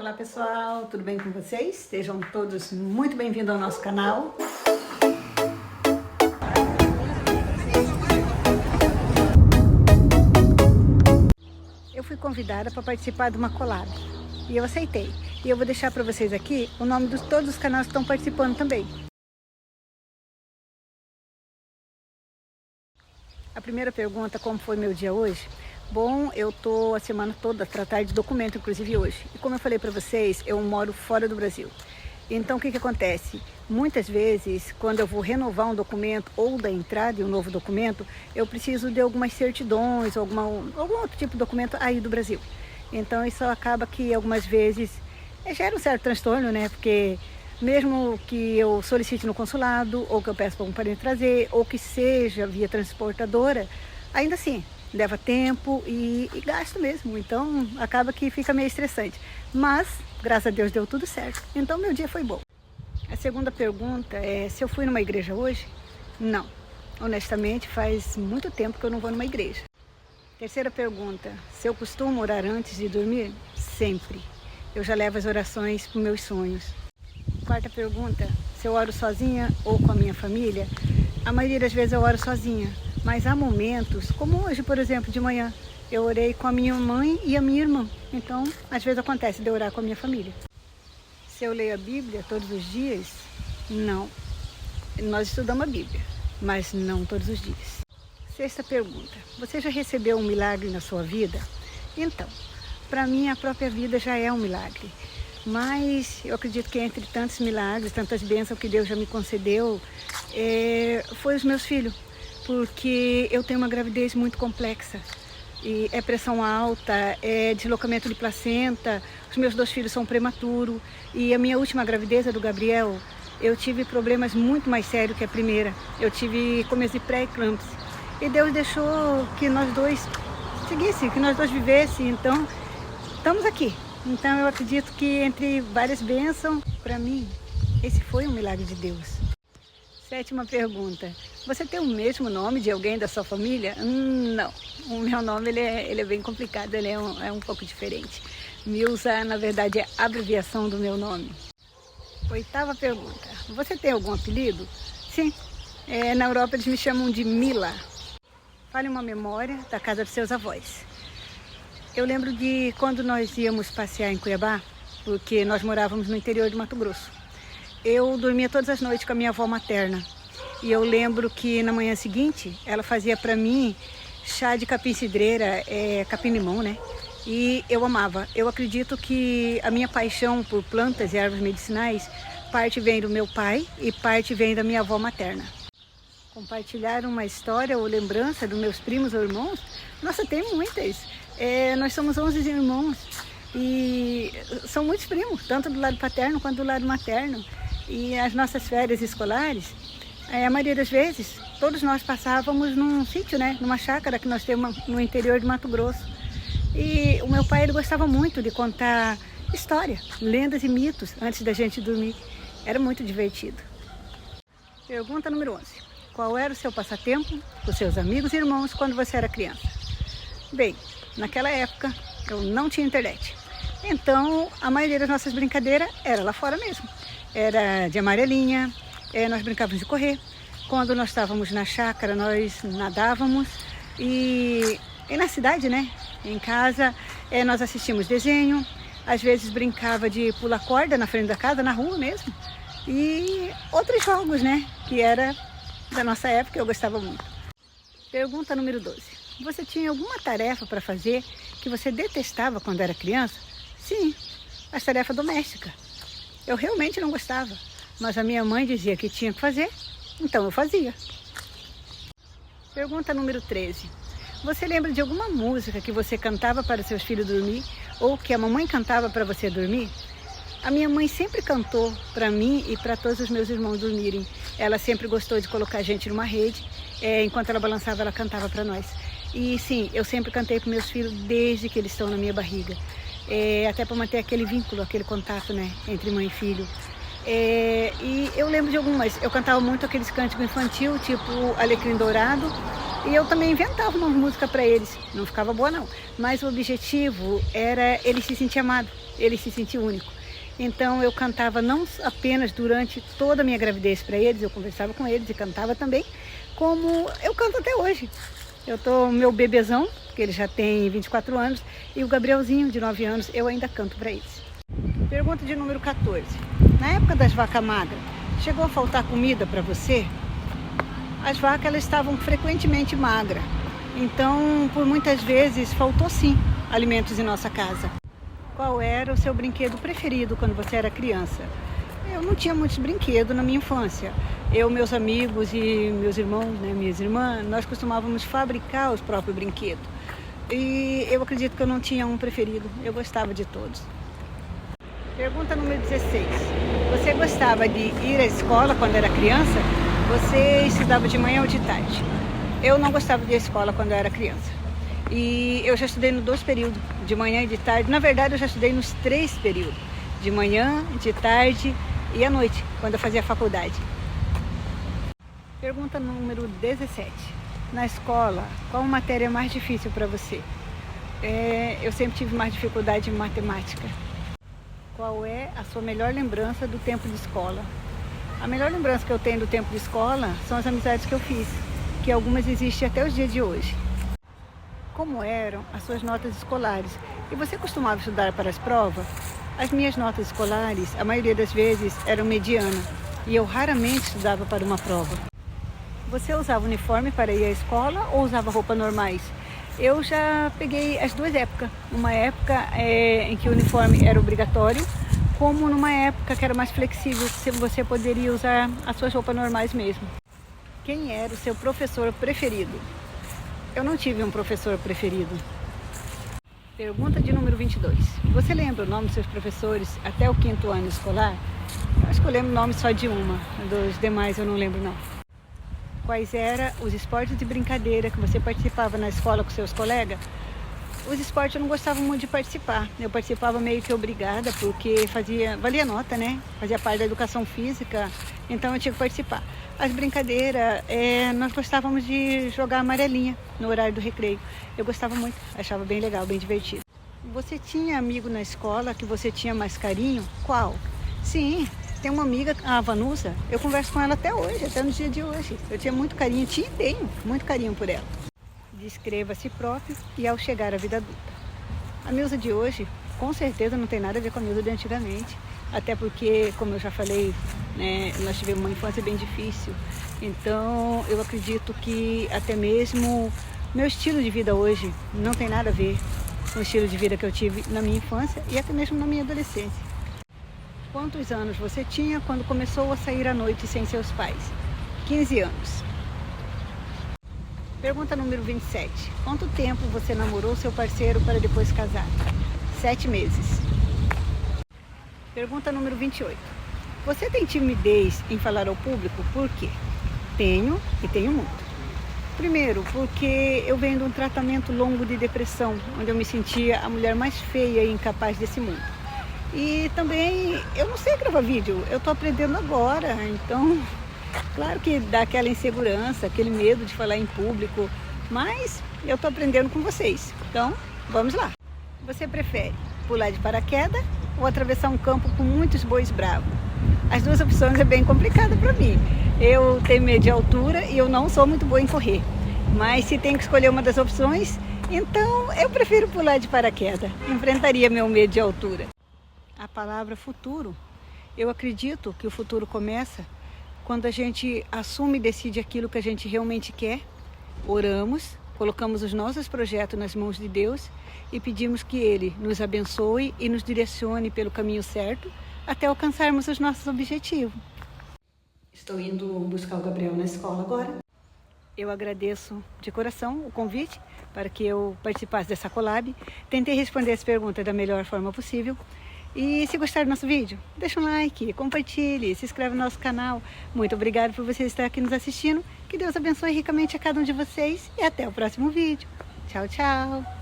Olá pessoal, tudo bem com vocês? Sejam todos muito bem-vindos ao nosso canal. Eu fui convidada para participar de uma collab e eu aceitei. E eu vou deixar para vocês aqui o nome de todos os canais que estão participando também. A primeira pergunta, como foi meu dia hoje? Bom, eu tô a semana toda a tratar de documento, inclusive hoje. E como eu falei para vocês, eu moro fora do Brasil. Então, o que acontece? Muitas vezes, quando eu vou renovar um documento ou da entrada de um novo documento, eu preciso de algumas certidões, algum outro tipo de documento aí do Brasil. Então, isso acaba que algumas vezes gera um certo transtorno, né? Porque mesmo que eu solicite no consulado, ou que eu peça para um parente trazer, ou que seja via transportadora, ainda assim, leva tempo e gasto mesmo, então acaba que fica meio estressante. Mas, graças a Deus, deu tudo certo. Então, meu dia foi bom. A segunda pergunta é se eu fui numa igreja hoje? Não. Honestamente, faz muito tempo que eu não vou numa igreja. Terceira pergunta, se eu costumo orar antes de dormir? Sempre. Eu já levo as orações para os meus sonhos. Quarta pergunta, se eu oro sozinha ou com a minha família? A maioria das vezes eu oro sozinha. Mas há momentos, como hoje, por exemplo, de manhã, eu orei com a minha mãe e a minha irmã. Então, às vezes acontece de eu orar com a minha família. Se eu leio a Bíblia todos os dias? Não. Nós estudamos a Bíblia, mas não todos os dias. Sexta pergunta. Você já recebeu um milagre na sua vida? Então, para mim a própria vida já é um milagre. Mas eu acredito que entre tantos milagres, tantas bênçãos que Deus já me concedeu, foi os meus filhos. Porque eu tenho uma gravidez muito complexa, e é pressão alta, é deslocamento de placenta, os meus 2 filhos são prematuros, e a minha última gravidez, a do Gabriel, eu tive problemas muito mais sérios que a primeira. Eu tive começo de pré-eclâmpsia, e Deus deixou que nós dois seguissem, que nós dois vivessem, então estamos aqui. Então eu acredito que entre várias bênçãos, para mim, esse foi um milagre de Deus. Sétima pergunta. Você tem o mesmo nome de alguém da sua família? Não. O meu nome ele é bem complicado, ele é um pouco diferente. Milza, na verdade, é a abreviação do meu nome. Oitava pergunta. Você tem algum apelido? Sim. Na Europa eles me chamam de Mila. Fale uma memória da casa dos seus avós. Eu lembro de quando nós íamos passear em Cuiabá, porque nós morávamos no interior de Mato Grosso. Eu dormia todas as noites com a minha avó materna. E eu lembro que na manhã seguinte, ela fazia para mim chá de capim-cidreira, capim-limão, né? E eu amava. Eu acredito que a minha paixão por plantas e ervas medicinais, parte vem do meu pai e parte vem da minha avó materna. Compartilhar uma história ou lembrança dos meus primos ou irmãos? Nossa, tem muitas. Nós somos 11 irmãos e são muitos primos, tanto do lado paterno quanto do lado materno. E as nossas férias escolares, a maioria das vezes, todos nós passávamos num sítio, né? Numa chácara que nós temos no interior de Mato Grosso. E o meu pai ele gostava muito de contar história, lendas e mitos antes da gente dormir. Era muito divertido. Pergunta número 11. Qual era o seu passatempo com seus amigos e irmãos quando você era criança? Bem, naquela época eu não tinha internet. Então, a maioria das nossas brincadeiras era lá fora mesmo. Era de amarelinha, nós brincávamos de correr. Quando nós estávamos na chácara, nós nadávamos. E na cidade, né? Em casa, nós assistíamos desenho. Às vezes brincava de pular corda na frente da casa, na rua mesmo. E outros jogos, né? Que era da nossa época, eu gostava muito. Pergunta número 12. Você tinha alguma tarefa para fazer que você detestava quando era criança? Sim, as tarefas domésticas. Eu realmente não gostava, mas a minha mãe dizia que tinha que fazer, então eu fazia. Pergunta número 13. Você lembra de alguma música que você cantava para seus filhos dormir ou que a mamãe cantava para você dormir? A minha mãe sempre cantou para mim e para todos os meus irmãos dormirem. Ela sempre gostou de colocar a gente numa rede, enquanto ela balançava, ela cantava para nós. E sim, eu sempre cantei para meus filhos desde que eles estão na minha barriga. Até para manter aquele vínculo, aquele contato, né, entre mãe e filho. E eu lembro de algumas, eu cantava muito aqueles cânticos infantil, tipo Alecrim Dourado, E eu também inventava uma música para eles, não ficava boa não, mas o objetivo era ele se sentir amado, ele se sentir único. Então eu cantava não apenas durante toda a minha gravidez para eles, eu conversava com eles e cantava também, como eu canto até hoje. Eu tô meu bebezão, que ele já tem 24 anos, e o Gabrielzinho, de 9 anos, eu ainda canto para eles. Pergunta de número 14. Na época das vacas magras, chegou a faltar comida para você? As vacas elas estavam frequentemente magras, então por muitas vezes faltou sim alimentos em nossa casa. Qual era o seu brinquedo preferido quando você era criança? Eu não tinha muitos brinquedos na minha infância. Eu, meus amigos e meus irmãos, né, minhas irmãs, nós costumávamos fabricar os próprios brinquedos. E eu acredito que eu não tinha um preferido, eu gostava de todos. Pergunta número 16. Você gostava de ir à escola quando era criança? Você estudava de manhã ou de tarde? Eu não gostava de ir à escola quando eu era criança. E eu já estudei nos 2 períodos, de manhã e de tarde. Na verdade, eu já estudei nos 3 períodos. De manhã, de tarde e à noite, quando eu fazia faculdade. Pergunta número 17. Na escola, qual matéria é mais difícil para você? Eu sempre tive mais dificuldade em matemática. Qual é a sua melhor lembrança do tempo de escola? A melhor lembrança que eu tenho do tempo de escola são as amizades que eu fiz, que algumas existem até os dias de hoje. Como eram as suas notas escolares? E você costumava estudar para as provas? As minhas notas escolares, a maioria das vezes, eram mediana e eu raramente estudava para uma prova. Você usava uniforme para ir à escola ou usava roupas normais? Eu já peguei as 2 épocas. Uma época em que o uniforme era obrigatório, como numa época que era mais flexível, se você poderia usar as suas roupas normais mesmo. Quem era o seu professor preferido? Eu não tive um professor preferido. Pergunta de número 22. Você lembra o nome dos seus professores até o 5º ano escolar? Eu acho que eu lembro o nome só de uma, dos demais eu não lembro não. Quais eram os esportes de brincadeira que você participava na escola com seus colegas? Os esportes eu não gostava muito de participar. Eu participava meio que obrigada, porque valia nota, né? Fazia parte da educação física, então eu tinha que participar. As brincadeiras, nós gostávamos de jogar amarelinha no horário do recreio. Eu gostava muito, achava bem legal, bem divertido. Você tinha amigo na escola que você tinha mais carinho? Qual? Sim, tem uma amiga, a Vanusa, eu converso com ela até hoje, até no dia de hoje. Eu tinha muito carinho, tinha e tenho muito carinho por ela. Descreva a si próprio e ao chegar à vida adulta. A Milza de hoje, com certeza, não tem nada a ver com a Milza de antigamente. Até porque, como eu já falei, né, nós tivemos uma infância bem difícil. Então, eu acredito que até mesmo meu estilo de vida hoje não tem nada a ver com o estilo de vida que eu tive na minha infância e até mesmo na minha adolescência. Quantos anos você tinha quando começou a sair à noite sem seus pais? 15 anos. Pergunta número 27. Quanto tempo você namorou seu parceiro para depois casar? 7 meses. Pergunta número 28. Você tem timidez em falar ao público? Por quê? Tenho e tenho muito. Primeiro, porque eu venho de um tratamento longo de depressão, onde eu me sentia a mulher mais feia e incapaz desse mundo. E também, eu não sei gravar vídeo, eu tô aprendendo agora, então, claro que dá aquela insegurança, aquele medo de falar em público, mas eu tô aprendendo com vocês, então, vamos lá. Você prefere pular de paraquedas ou atravessar um campo com muitos bois bravos? As 2 opções é bem complicada para mim. Eu tenho medo de altura e eu não sou muito boa em correr. Mas se tem que escolher uma das opções, então eu prefiro pular de paraquedas. Enfrentaria meu medo de altura. A palavra futuro. Eu acredito que o futuro começa quando a gente assume e decide aquilo que a gente realmente quer, oramos, colocamos os nossos projetos nas mãos de Deus e pedimos que Ele nos abençoe e nos direcione pelo caminho certo até alcançarmos os nossos objetivos. Estou indo buscar o Gabriel na escola agora. Eu agradeço de coração o convite para que eu participasse dessa collab. Tentei responder as perguntas da melhor forma possível. E se gostar do nosso vídeo, deixa um like, compartilhe, se inscreve no nosso canal. Muito obrigada por você estar aqui nos assistindo. Que Deus abençoe ricamente a cada um de vocês e até o próximo vídeo. Tchau, tchau!